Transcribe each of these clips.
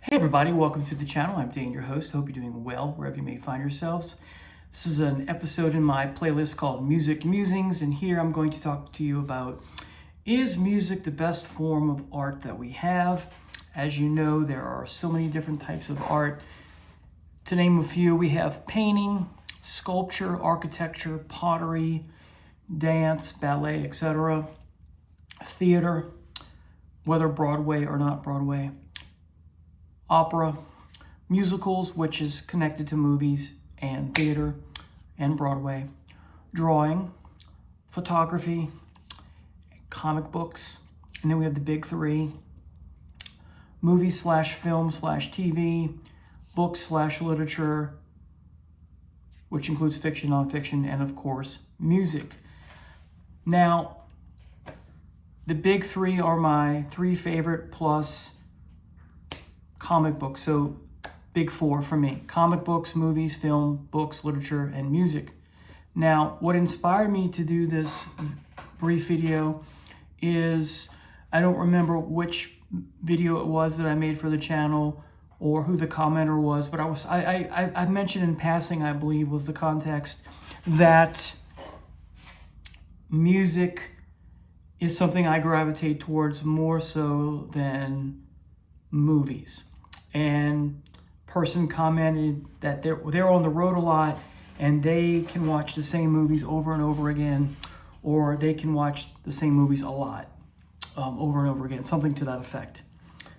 Hey everybody, welcome to the channel. I'm Dane, your host. Hope you're doing well wherever you may find yourselves. This is an episode in my playlist called Music Musings, and here I'm going to talk to you about, is music the best form of art that we have? As you know, there are so many different types of art. To name a few, we have painting, sculpture, architecture, pottery, dance, ballet, etc., theater, whether Broadway or not Broadway, opera, musicals, which is connected to movies and theater and Broadway, drawing, photography, comic books, and then we have the big three: movie slash film slash TV, book slash literature, which includes fiction, nonfiction, and of course, music. Now, the big three are my three favorite plus comic books. So big four for me: comic books, movies, film, books, literature, and music. Now, what inspired me to do this brief video is, I don't remember which video it was that I made for the channel or who the commenter was, but I mentioned in passing, I believe was the context, that music is something I gravitate towards more so than movies. And person commented that they're on the road a lot and they can watch the same movies over and over again, or they can watch the same movies a lot over and over again, something to that effect.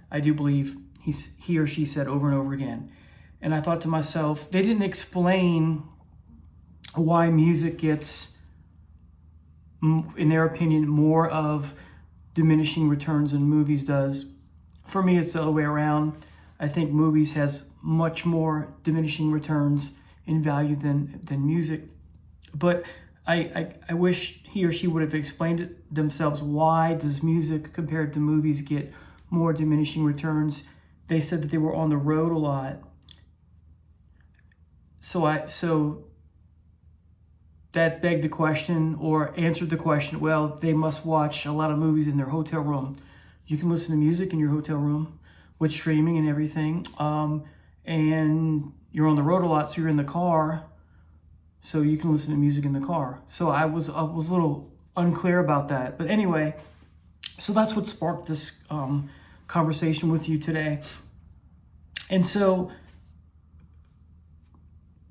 I do believe he or she said over and over again. And I thought to myself, they didn't explain why music gets, in their opinion, more of diminishing returns than movies does. For me, it's the other way around. I think movies has much more diminishing returns in value than music. But I wish he or she would have explained it themselves. Why does music compared to movies get more diminishing returns? They said that they were on the road a lot. So that begged the question, or answered the question, well, they must watch a lot of movies in their hotel room. You can listen to music in your hotel room with streaming and everything. And you're on the road a lot, so you're in the car, so you can listen to music in the car. So I was a little unclear about that. But anyway, so that's what sparked this conversation with you today. And so,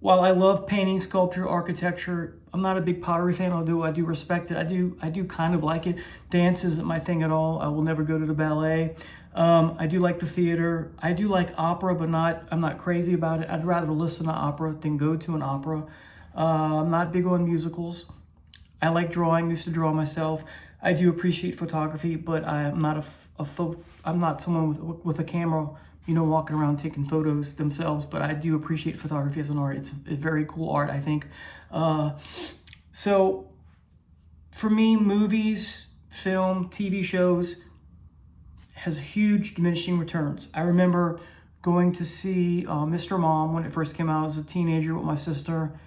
while I love painting, sculpture, architecture, I'm not a big pottery fan, although I do respect it. I do kind of like it. Dance isn't my thing at all. I will never go to the ballet. I do like the theater. I do like opera, but I'm not crazy about it. I'd rather listen to opera than go to an opera. I'm not big on musicals. I like drawing. Used to draw myself. I do appreciate photography, but I'm not I'm not someone with a camera, walking around taking photos themselves, but I do appreciate photography as an art. It's a very cool art, I think. So for me, movies, film, TV shows has huge diminishing returns. I remember going to see Mr. Mom when it first came out as a teenager with my sister,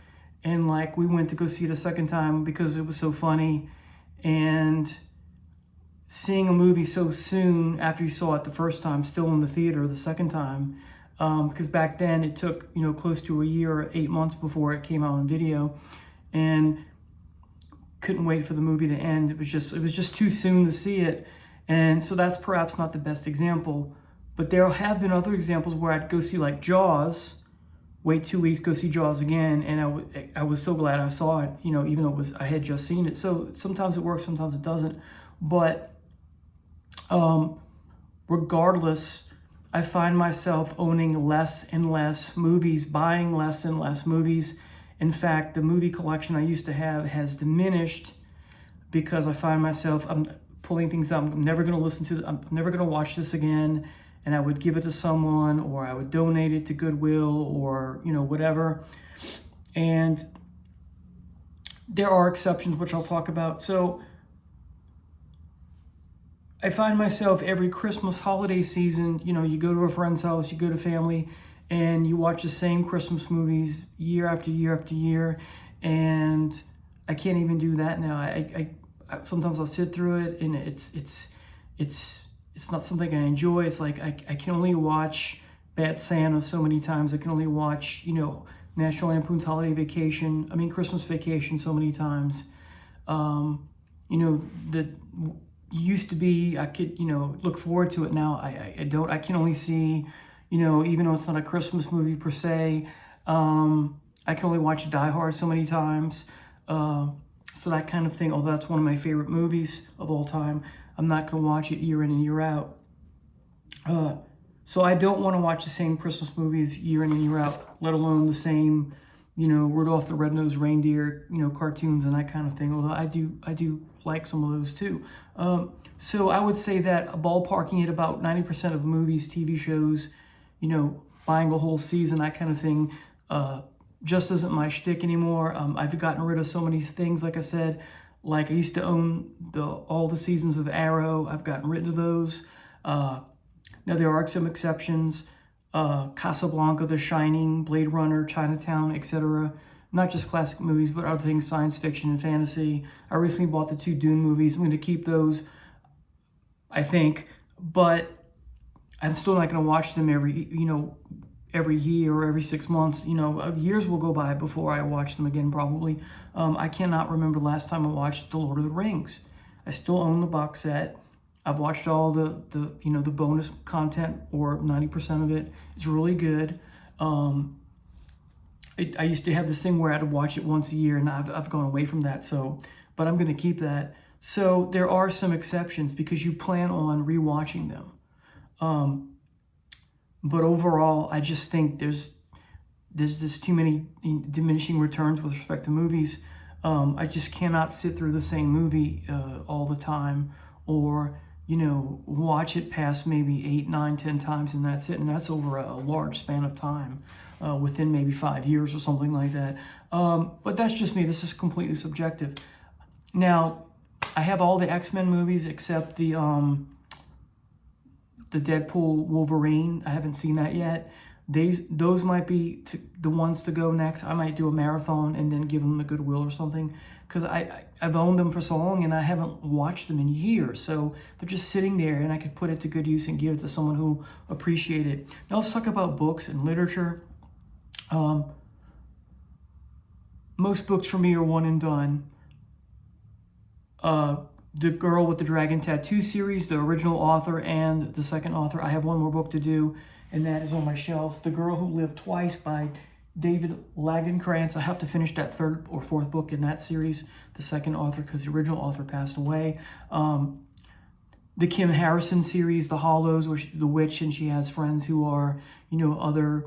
and we went to go see it a second time because it was so funny. And seeing a movie so soon after you saw it the first time, still in the theater the second time, because back then it took close to a year or 8 months before it came out on video, and couldn't wait for the movie to end. It was just too soon to see it. And so that's perhaps not the best example, but there have been other examples where I'd go see Jaws, wait 2 weeks, go see Jaws again, and I was so glad I saw it, even though I had just seen it. So sometimes it works, sometimes it doesn't. But regardless, I find myself owning less and less movies, buying less and less movies. In fact, the movie collection I used to have has diminished because I find myself, I'm pulling things out. I'm never going to listen to, I'm never going to watch this again. And I would give it to someone, or I would donate it to Goodwill, or, whatever. And there are exceptions, which I'll talk about. So I find myself every Christmas holiday season, you go to a friend's house, you go to family, and you watch the same Christmas movies year after year after year. And I can't even do that now. I sometimes I'll sit through it, and it's not something I enjoy. It's like I can only watch Bad Santa so many times. I can only watch, National Lampoon's Christmas Vacation so many times. That used to be, I could, look forward to it. Now I don't. I can only see, even though it's not a Christmas movie per se, I can only watch Die Hard so many times. So that kind of thing, although that's one of my favorite movies of all time, I'm not going to watch it year in and year out. So I don't want to watch the same Christmas movies year in and year out, let alone the same, Rudolph the Red-Nosed Reindeer, cartoons and that kind of thing. Although I do like some of those too. So I would say that ballparking it about 90% of movies, TV shows, buying a whole season, that kind of thing, just isn't my shtick anymore. I've gotten rid of so many things, like I said. Like I used to own all the seasons of Arrow. I've gotten rid of those. Now there are some exceptions. Casablanca, The Shining, Blade Runner, Chinatown, etc. Not just classic movies, but other things, science fiction and fantasy. I recently bought the 2 Dune movies. I'm going to keep those, I think, but I'm still not going to watch them every year or every 6 months. Years will go by before I watch them again, probably. I cannot remember the last time I watched The Lord of the Rings. I still own the box set. I've watched all the bonus content, or 90% of it. It's really good. I used to have this thing where I had to watch it once a year, and I've gone away from that. But I'm going to keep that. So there are some exceptions because you plan on rewatching them. But overall, I just think there's just too many diminishing returns with respect to movies. I just cannot sit through the same movie all the time, or watch it past maybe 8, 9, 10 times, and that's it. And that's over a large span of time, within maybe 5 years or something like that. But that's just me. This is completely subjective. Now, I have all the X-Men movies except the Deadpool Wolverine. I haven't seen that yet. Those might be the ones to go next. I might do a marathon and then give them the Goodwill or something, because I've owned them for so long and I haven't watched them in years. So they're just sitting there, and I could put it to good use and give it to someone who appreciate it. Now let's talk about books and literature. Most books for me are one and done. The Girl with the Dragon Tattoo series, the original author and the second author. I have one more book to do, and that is on my shelf. The Girl Who Lived Twice by David Lagerkrantz. I have to finish that 3rd or 4th book in that series, the second author, because the original author passed away. The Kim Harrison series, The Hollows, where the witch and she has friends who are, other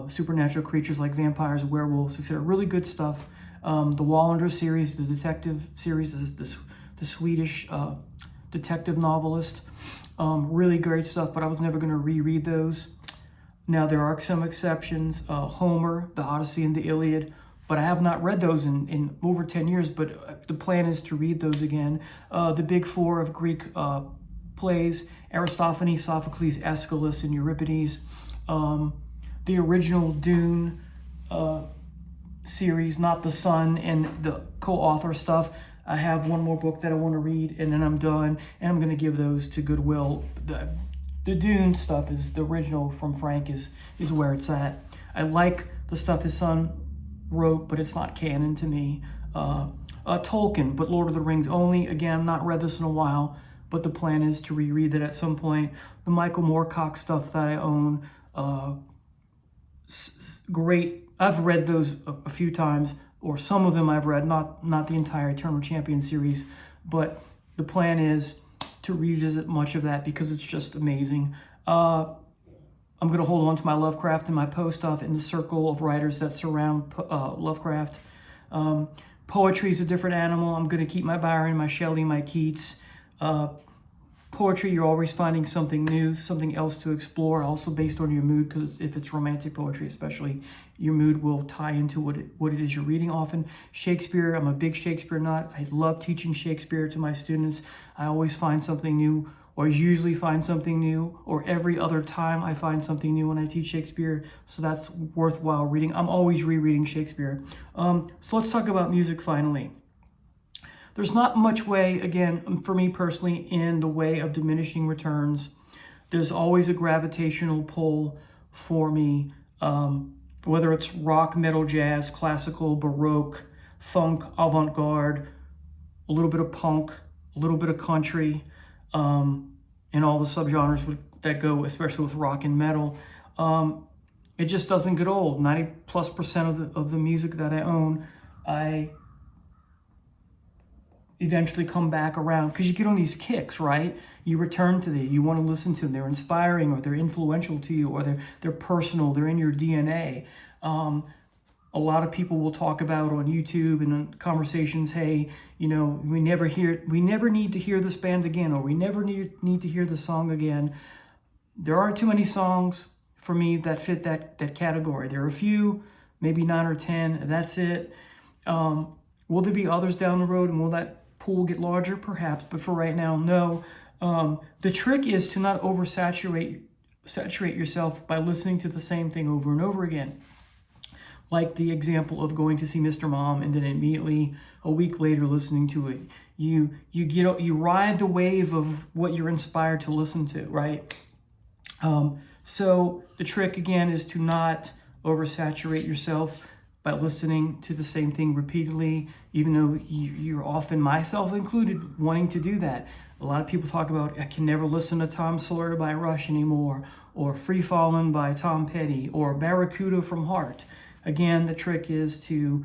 supernatural creatures like vampires, werewolves, etc. Really good stuff. The Wallander series, the detective series, the Swedish detective novelist. Really great stuff, but I was never going to reread those. Now, there are some exceptions. Homer, the Odyssey, and the Iliad, but I have not read those in over 10 years, but the plan is to read those again. The big 4 of Greek plays, Aristophanes, Sophocles, Aeschylus, and Euripides. The original Dune series, not the Sun, and the co-author stuff. I have one more book that I want to read, and then I'm done, and I'm going to give those to Goodwill. The Dune stuff is the original from Frank is where it's at. I like the stuff his son wrote, but it's not canon to me. Tolkien, but Lord of the Rings only. Again, not read this in a while, but the plan is to reread it at some point. The Michael Moorcock stuff that I own, great. I've read those a few times, or some of them I've read, not the entire Eternal Champion series, but the plan is to revisit much of that because it's just amazing. I'm going to hold on to my Lovecraft and my Poe stuff in the circle of writers that surround Lovecraft. Poetry is a different animal. I'm going to keep my Byron, my Shelley, my Keats. Poetry, you're always finding something new, something else to explore, also based on your mood, because if it's romantic poetry especially, your mood will tie into what it is you're reading often. Shakespeare, I'm a big Shakespeare nut. I love teaching Shakespeare to my students. I always find something new, or usually find something new, or every other time I find something new when I teach Shakespeare, so that's worthwhile reading. I'm always rereading Shakespeare. So let's talk about music finally. There's not much way, again, for me personally, in the way of diminishing returns. There's always a gravitational pull for me. Whether it's rock, metal, jazz, classical, baroque, funk, avant-garde, a little bit of punk, a little bit of country, and all the subgenres that go, especially with rock and metal. It just doesn't get old. 90+% of the music that I own, I eventually come back around, because you get on these kicks, right? You return to you want to listen to them. They're inspiring, or they're influential to you, or they're personal. They're in your DNA. A lot of people will talk about on YouTube and in conversations, hey, we never need to hear this band again, or we never need to hear this song again. There aren't too many songs for me that fit that category. There are a few, maybe 9 or 10. That's it. Will there be others down the road, and will that pool get larger? Perhaps, but for right now, no. The trick is to not saturate yourself by listening to the same thing over and over again. Like the example of going to see Mr. Mom and then immediately a week later listening to it. You ride the wave of what you're inspired to listen to, right? So the trick again is to not oversaturate yourself by listening to the same thing repeatedly, even though you're often, myself included, wanting to do that. A lot of people talk about, I can never listen to Tom Sawyer by Rush anymore, or Free Fallin' by Tom Petty, or Barracuda from Heart. Again, the trick is to,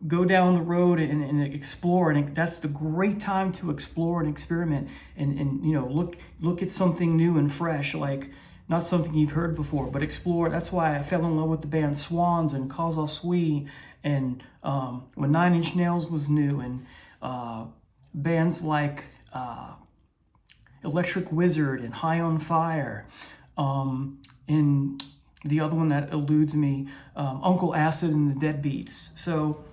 go down the road and explore, and that's the great time to explore and experiment, and look at something new and fresh, like not something you've heard before, but explore. That's why I fell in love with the band Swans and Cause Au Sui, and when 9 Inch Nails was new, and bands like Electric Wizard and High on Fire, and the other one that eludes me, Uncle Acid and the Deadbeats. So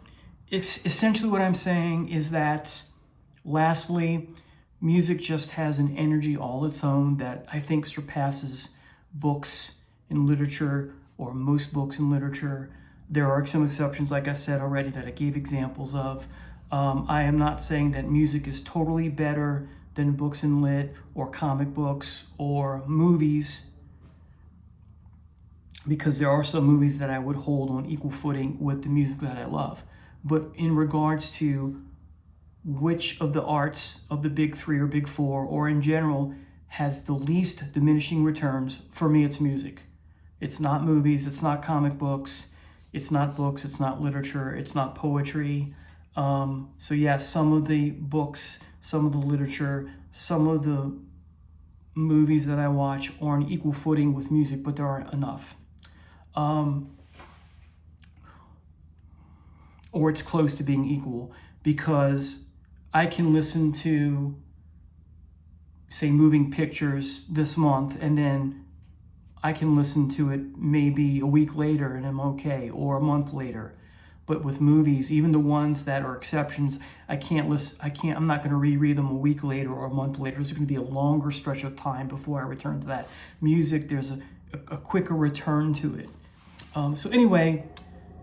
it's essentially what I'm saying is that, lastly, music just has an energy all its own that I think surpasses books in literature, or most books in literature. There are some exceptions, like I said already, that I gave examples of. I am not saying that music is totally better than books in lit, or comic books, or movies, because there are some movies that I would hold on equal footing with the music that I love. But in regards to which of the arts of the big 3 or big 4, or in general, has the least diminishing returns, for me it's music. It's not movies, it's not comic books, it's not books, it's not literature, it's not poetry. So yes, some of the books, some of the literature, some of the movies that I watch are on equal footing with music, but there aren't enough. Or it's close to being equal, because I can listen to, say, Moving Pictures this month, and then I can listen to it maybe a week later and I'm okay, or a month later. But with movies, even the ones that are exceptions, I'm not going to reread them a week later or a month later. There's going to be a longer stretch of time before I return to that. Music, there's a quicker return to it. So anyway,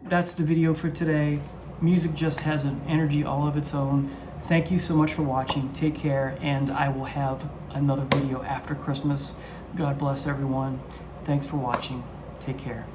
that's the video for today. Music just has an energy all of its own. Thank you so much for watching. Take care, and I will have another video after Christmas. God bless everyone. Thanks for watching. Take care.